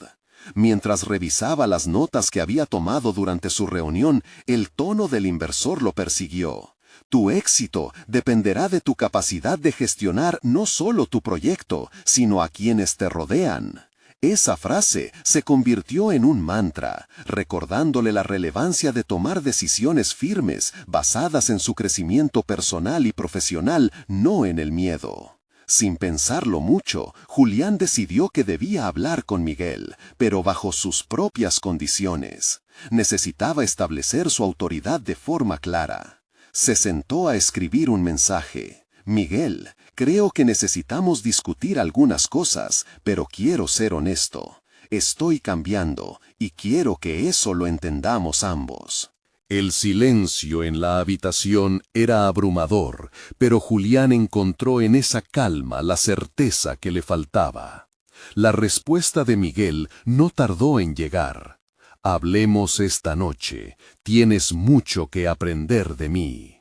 Mientras revisaba las notas que había tomado durante su reunión, el tono del inversor lo persiguió. Tu éxito dependerá de tu capacidad de gestionar no solo tu proyecto, sino a quienes te rodean. Esa frase se convirtió en un mantra, recordándole la relevancia de tomar decisiones firmes basadas en su crecimiento personal y profesional, no en el miedo. Sin pensarlo mucho, Julián decidió que debía hablar con Miguel, pero bajo sus propias condiciones. Necesitaba establecer su autoridad de forma clara. Se sentó a escribir un mensaje. Miguel, creo que necesitamos discutir algunas cosas, pero quiero ser honesto. Estoy cambiando y quiero que eso lo entendamos ambos. El silencio en la habitación era abrumador, pero Julián encontró en esa calma la certeza que le faltaba. La respuesta de Miguel no tardó en llegar. Hablemos esta noche. Tienes mucho que aprender de mí.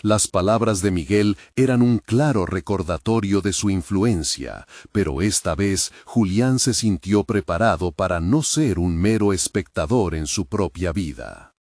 Las palabras de Miguel eran un claro recordatorio de su influencia, pero esta vez Julián se sintió preparado para no ser un mero espectador en su propia vida.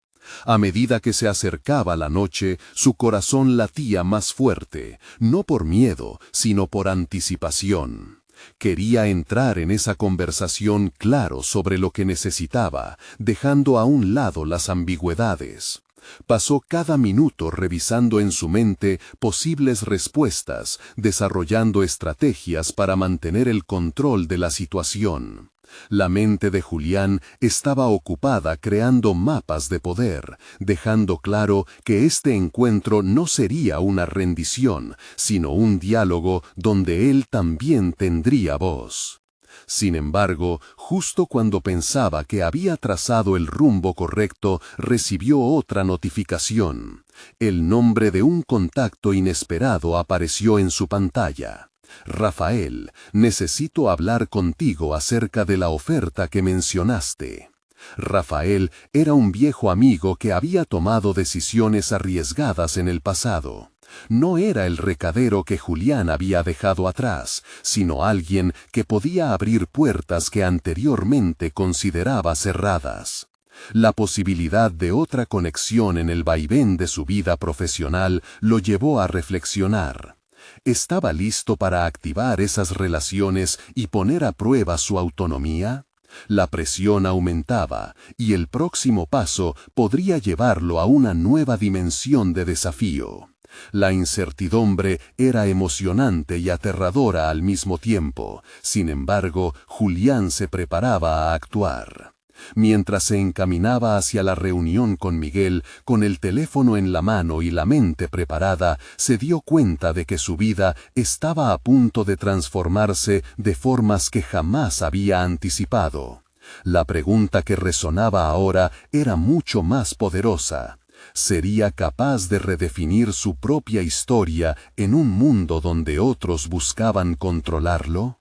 A medida que se acercaba la noche, su corazón latía más fuerte, no por miedo, sino por anticipación. Quería entrar en esa conversación claro sobre lo que necesitaba, dejando a un lado las ambigüedades. Pasó cada minuto revisando en su mente posibles respuestas, desarrollando estrategias para mantener el control de la situación. La mente de Julián estaba ocupada creando mapas de poder, dejando claro que este encuentro no sería una rendición, sino un diálogo donde él también tendría voz. Sin embargo, justo cuando pensaba que había trazado el rumbo correcto, recibió otra notificación. El nombre de un contacto inesperado apareció en su pantalla. Rafael, necesito hablar contigo acerca de la oferta que mencionaste. Rafael era un viejo amigo que había tomado decisiones arriesgadas en el pasado. No era el recadero que Julián había dejado atrás, sino alguien que podía abrir puertas que anteriormente consideraba cerradas. La posibilidad de otra conexión en el vaivén de su vida profesional lo llevó a reflexionar. ¿Estaba listo para activar esas relaciones y poner a prueba su autonomía? La presión aumentaba, y el próximo paso podría llevarlo a una nueva dimensión de desafío. La incertidumbre era emocionante y aterradora al mismo tiempo. Sin embargo, Julián se preparaba a actuar. Mientras se encaminaba hacia la reunión con Miguel, con el teléfono en la mano y la mente preparada, se dio cuenta de que su vida estaba a punto de transformarse de formas que jamás había anticipado. La pregunta que resonaba ahora era mucho más poderosa. ¿Sería capaz de redefinir su propia historia en un mundo donde otros buscaban controlarlo?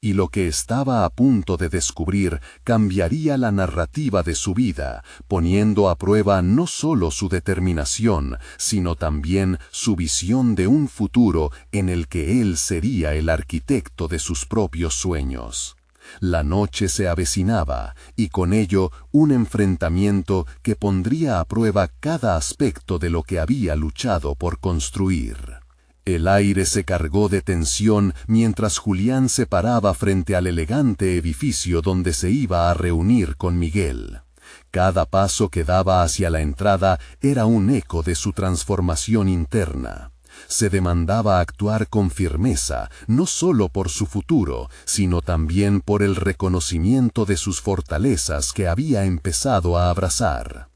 Y lo que estaba a punto de descubrir cambiaría la narrativa de su vida, poniendo a prueba no solo su determinación, sino también su visión de un futuro en el que él sería el arquitecto de sus propios sueños. La noche se avecinaba, y con ello un enfrentamiento que pondría a prueba cada aspecto de lo que había luchado por construir. El aire se cargó de tensión mientras Julián se paraba frente al elegante edificio donde se iba a reunir con Miguel. Cada paso que daba hacia la entrada era un eco de su transformación interna. Se demandaba actuar con firmeza, no solo por su futuro, sino también por el reconocimiento de sus fortalezas que había empezado a abrazar.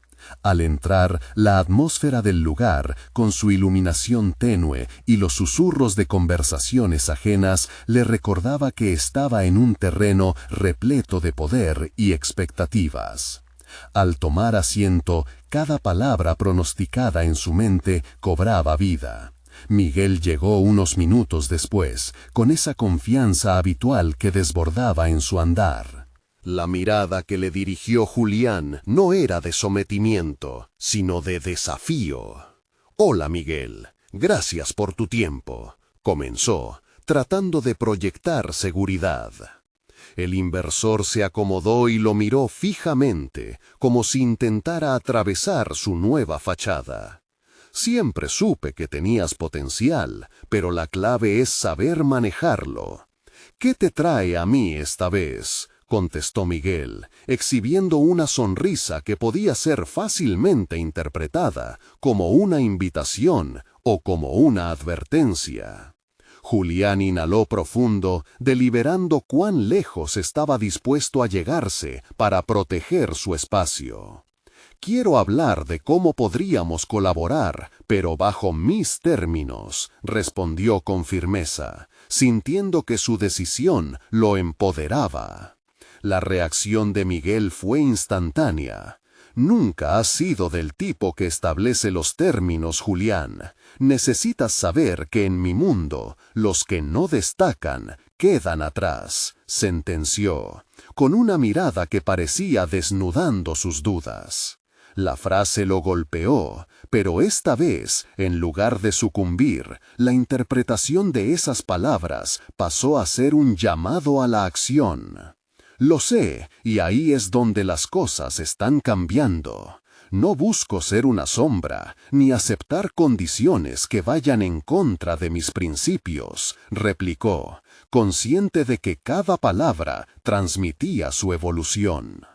Al entrar, la atmósfera del lugar, con su iluminación tenue y los susurros de conversaciones ajenas, le recordaba que estaba en un terreno repleto de poder y expectativas. Al tomar asiento, cada palabra pronosticada en su mente cobraba vida. Miguel llegó unos minutos después, con esa confianza habitual que desbordaba en su andar. La mirada que le dirigió Julián no era de sometimiento, sino de desafío. «Hola, Miguel. Gracias por tu tiempo», comenzó, tratando de proyectar seguridad. El inversor se acomodó y lo miró fijamente, como si intentara atravesar su nueva fachada. «Siempre supe que tenías potencial, pero la clave es saber manejarlo. ¿Qué te trae a mí esta vez?», contestó Miguel, exhibiendo una sonrisa que podía ser fácilmente interpretada como una invitación o como una advertencia. Julián inhaló profundo, deliberando cuán lejos estaba dispuesto a llegarse para proteger su espacio. «Quiero hablar de cómo podríamos colaborar, pero bajo mis términos», respondió con firmeza, sintiendo que su decisión lo empoderaba. La reacción de Miguel fue instantánea. Nunca has sido del tipo que establece los términos, Julián. Necesitas saber que en mi mundo, los que no destacan quedan atrás, sentenció, con una mirada que parecía desnudando sus dudas. La frase lo golpeó, pero esta vez, en lugar de sucumbir, la interpretación de esas palabras pasó a ser un llamado a la acción. Lo sé, y ahí es donde las cosas están cambiando. No busco ser una sombra, ni aceptar condiciones que vayan en contra de mis principios, replicó, consciente de que cada palabra transmitía su evolución.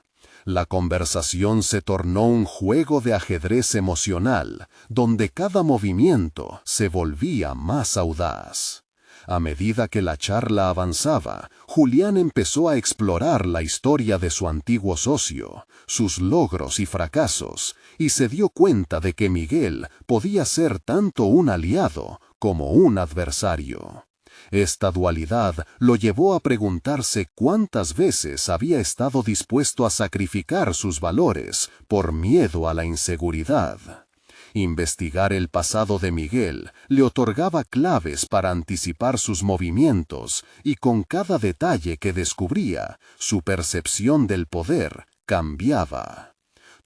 La conversación se tornó un juego de ajedrez emocional, donde cada movimiento se volvía más audaz. A medida que la charla avanzaba, Julián empezó a explorar la historia de su antiguo socio, sus logros y fracasos, y se dio cuenta de que Miguel podía ser tanto un aliado como un adversario. Esta dualidad lo llevó a preguntarse cuántas veces había estado dispuesto a sacrificar sus valores por miedo a la inseguridad. Investigar el pasado de Miguel le otorgaba claves para anticipar sus movimientos y con cada detalle que descubría, su percepción del poder cambiaba.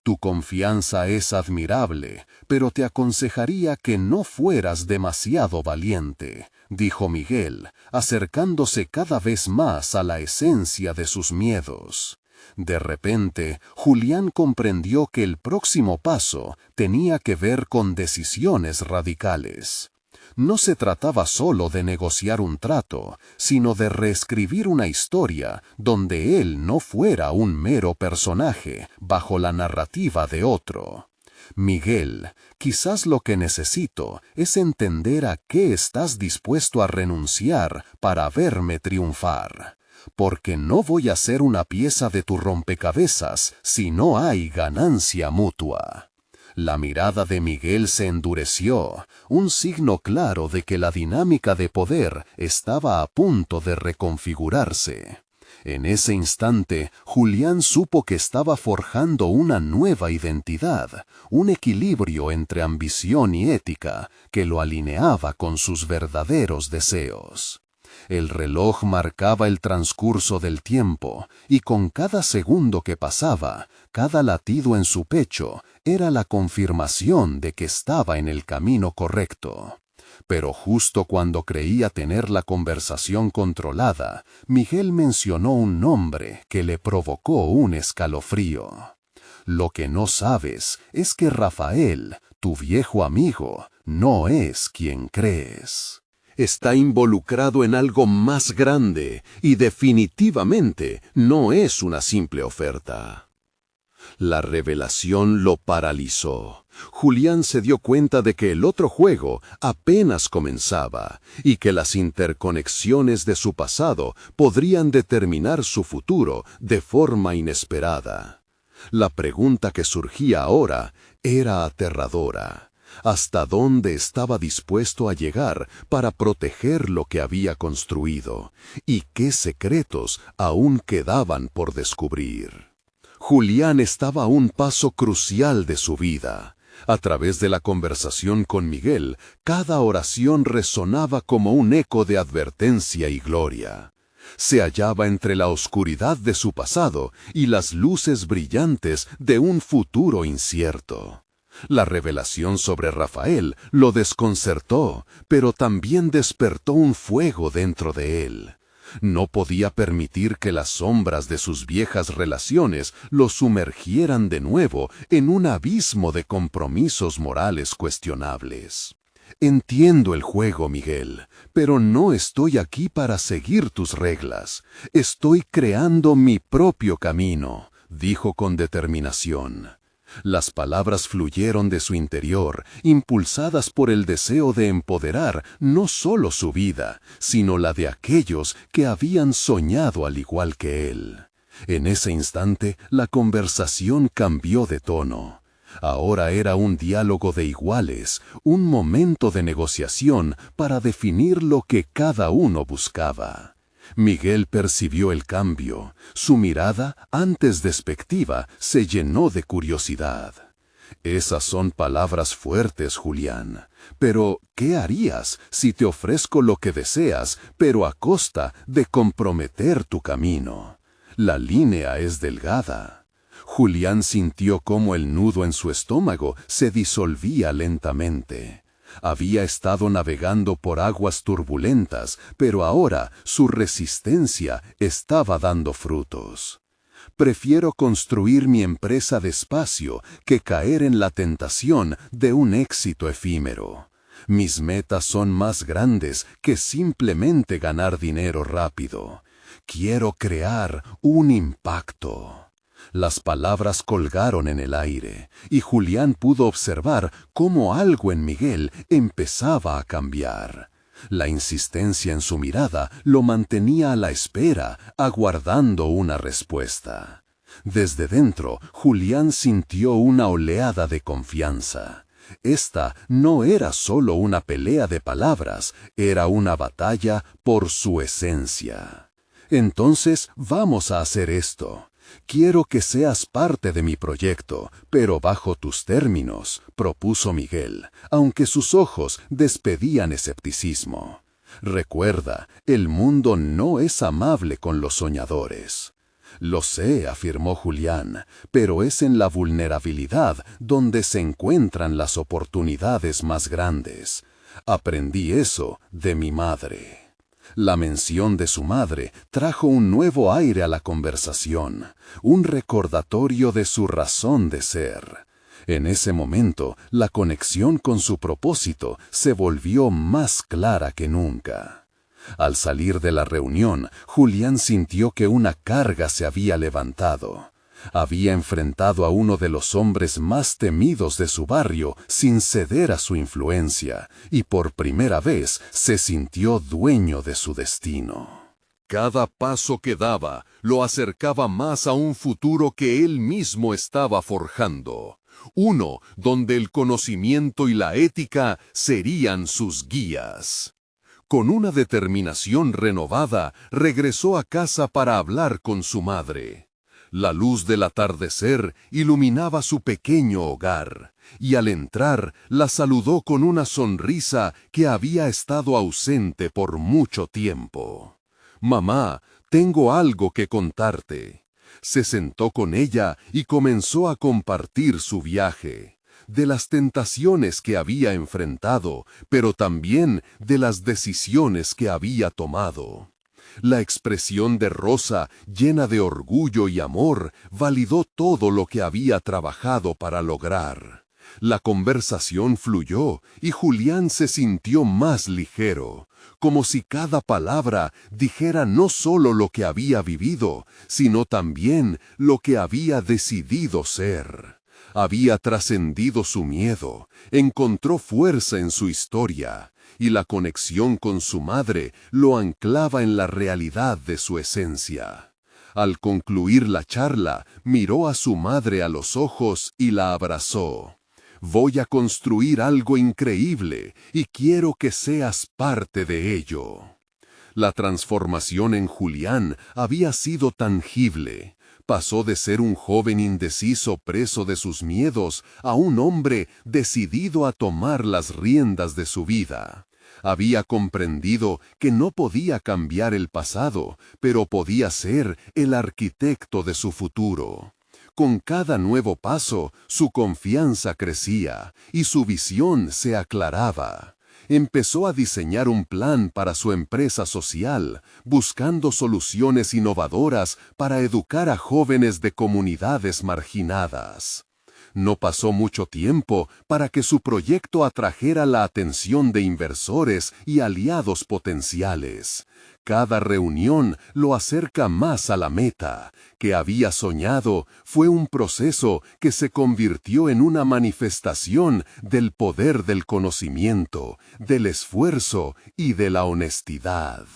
Tu confianza es admirable, pero te aconsejaría que no fueras demasiado valiente, dijo Miguel, acercándose cada vez más a la esencia de sus miedos. De repente, Julián comprendió que el próximo paso tenía que ver con decisiones radicales. No se trataba solo de negociar un trato, sino de reescribir una historia donde él no fuera un mero personaje bajo la narrativa de otro. Miguel, quizás lo que necesito es entender a qué estás dispuesto a renunciar para verme triunfar. Porque no voy a ser una pieza de tu rompecabezas si no hay ganancia mutua. La mirada de Miguel se endureció, un signo claro de que la dinámica de poder estaba a punto de reconfigurarse. En ese instante, Julián supo que estaba forjando una nueva identidad, un equilibrio entre ambición y ética que lo alineaba con sus verdaderos deseos. El reloj marcaba el transcurso del tiempo, y con cada segundo que pasaba, cada latido en su pecho era la confirmación de que estaba en el camino correcto. Pero justo cuando creía tener la conversación controlada, Miguel mencionó un nombre que le provocó un escalofrío. Lo que no sabes es que Rafael, tu viejo amigo, no es quien crees. Está involucrado en algo más grande y definitivamente no es una simple oferta. La revelación lo paralizó. Julián se dio cuenta de que el otro juego apenas comenzaba y que las interconexiones de su pasado podrían determinar su futuro de forma inesperada. La pregunta que surgía ahora era aterradora. ¿Hasta dónde estaba dispuesto a llegar para proteger lo que había construido? ¿Y qué secretos aún quedaban por descubrir? Julián estaba a un paso crucial de su vida. A través de la conversación con Miguel, cada oración resonaba como un eco de advertencia y gloria. Se hallaba entre la oscuridad de su pasado y las luces brillantes de un futuro incierto. La revelación sobre Rafael lo desconcertó, pero también despertó un fuego dentro de él. No podía permitir que las sombras de sus viejas relaciones lo sumergieran de nuevo en un abismo de compromisos morales cuestionables. Entiendo el juego, Miguel, pero no estoy aquí para seguir tus reglas. Estoy creando mi propio camino, dijo con determinación. Las palabras fluyeron de su interior, impulsadas por el deseo de empoderar no solo su vida, sino la de aquellos que habían soñado al igual que él. En ese instante, la conversación cambió de tono. Ahora era un diálogo de iguales, un momento de negociación para definir lo que cada uno buscaba. Miguel percibió el cambio. Su mirada, antes despectiva, se llenó de curiosidad. Esas son palabras fuertes, Julián. Pero, ¿qué harías si te ofrezco lo que deseas, pero a costa de comprometer tu camino? La línea es delgada. Julián sintió cómo el nudo en su estómago se disolvía lentamente. Había estado navegando por aguas turbulentas, pero ahora su resistencia estaba dando frutos. Prefiero construir mi empresa despacio que caer en la tentación de un éxito efímero. Mis metas son más grandes que simplemente ganar dinero rápido. Quiero crear un impacto. Las palabras colgaron en el aire, y Julián pudo observar cómo algo en Miguel empezaba a cambiar. La insistencia en su mirada lo mantenía a la espera, aguardando una respuesta. Desde dentro, Julián sintió una oleada de confianza. Esta no era solo una pelea de palabras, era una batalla por su esencia. Entonces, vamos a hacer esto. Quiero que seas parte de mi proyecto, pero bajo tus términos, propuso Miguel, aunque sus ojos despedían escepticismo. Recuerda, el mundo no es amable con los soñadores. Lo sé, afirmó Julián, pero es en la vulnerabilidad donde se encuentran las oportunidades más grandes. Aprendí eso de mi madre. La mención de su madre trajo un nuevo aire a la conversación, un recordatorio de su razón de ser. En ese momento, la conexión con su propósito se volvió más clara que nunca. Al salir de la reunión, Julián sintió que una carga se había levantado. Había enfrentado a uno de los hombres más temidos de su barrio sin ceder a su influencia, y por primera vez se sintió dueño de su destino. Cada paso que daba lo acercaba más a un futuro que él mismo estaba forjando. Uno donde el conocimiento y la ética serían sus guías. Con una determinación renovada, regresó a casa para hablar con su madre. La luz del atardecer iluminaba su pequeño hogar, y al entrar la saludó con una sonrisa que había estado ausente por mucho tiempo. «Mamá, tengo algo que contarte». Se sentó con ella y comenzó a compartir su viaje, de las tentaciones que había enfrentado, pero también de las decisiones que había tomado. La expresión de Rosa, llena de orgullo y amor, validó todo lo que había trabajado para lograr. La conversación fluyó y Julián se sintió más ligero, como si cada palabra dijera no solo lo que había vivido, sino también lo que había decidido ser. Había trascendido su miedo, encontró fuerza en su historia, y la conexión con su madre lo anclaba en la realidad de su esencia. Al concluir la charla, miró a su madre a los ojos y la abrazó. «Voy a construir algo increíble y quiero que seas parte de ello». La transformación en Julián había sido tangible. Pasó de ser un joven indeciso preso de sus miedos a un hombre decidido a tomar las riendas de su vida. Había comprendido que no podía cambiar el pasado, pero podía ser el arquitecto de su futuro. Con cada nuevo paso, su confianza crecía y su visión se aclaraba. Empezó a diseñar un plan para su empresa social, buscando soluciones innovadoras para educar a jóvenes de comunidades marginadas. No pasó mucho tiempo para que su proyecto atrajera la atención de inversores y aliados potenciales. Cada reunión lo acerca más a la meta que había soñado. Fue un proceso que se convirtió en una manifestación del poder del conocimiento, del esfuerzo y de la honestidad.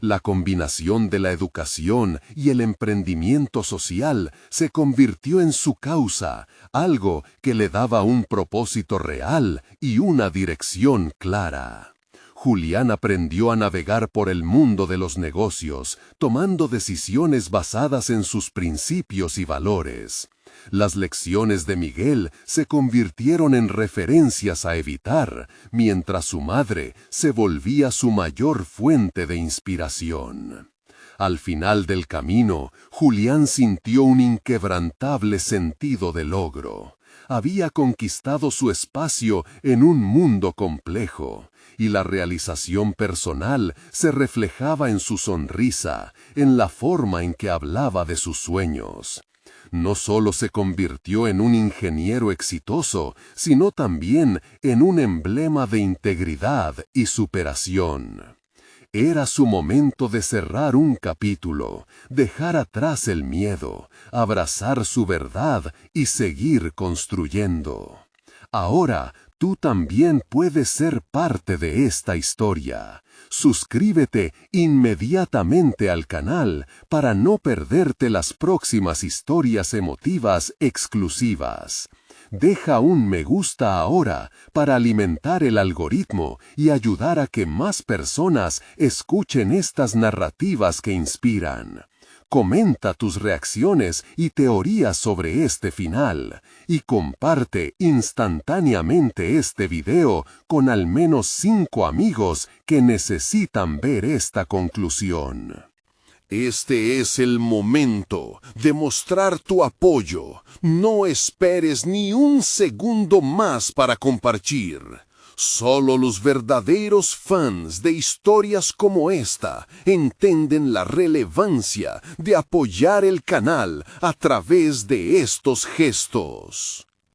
La combinación de la educación y el emprendimiento social se convirtió en su causa, algo que le daba un propósito real y una dirección clara. Julián aprendió a navegar por el mundo de los negocios, tomando decisiones basadas en sus principios y valores. Las lecciones de Miguel se convirtieron en referencias a evitar, mientras su madre se volvía su mayor fuente de inspiración. Al final del camino, Julián sintió un inquebrantable sentido de logro. Había conquistado su espacio en un mundo complejo, y la realización personal se reflejaba en su sonrisa, en la forma en que hablaba de sus sueños. No solo se convirtió en un ingeniero exitoso, sino también en un emblema de integridad y superación. Era su momento de cerrar un capítulo, dejar atrás el miedo, abrazar su verdad y seguir construyendo. Ahora, tú también puedes ser parte de esta historia. Suscríbete inmediatamente al canal para no perderte las próximas historias emotivas exclusivas. Deja un me gusta ahora para alimentar el algoritmo y ayudar a que más personas escuchen estas narrativas que inspiran. Comenta tus reacciones y teorías sobre este final y comparte instantáneamente este video con al menos 5 amigos que necesitan ver esta conclusión. Este es el momento de mostrar tu apoyo. No esperes ni un segundo más para compartir. Solo los verdaderos fans de historias como esta entienden la relevancia de apoyar el canal a través de estos gestos.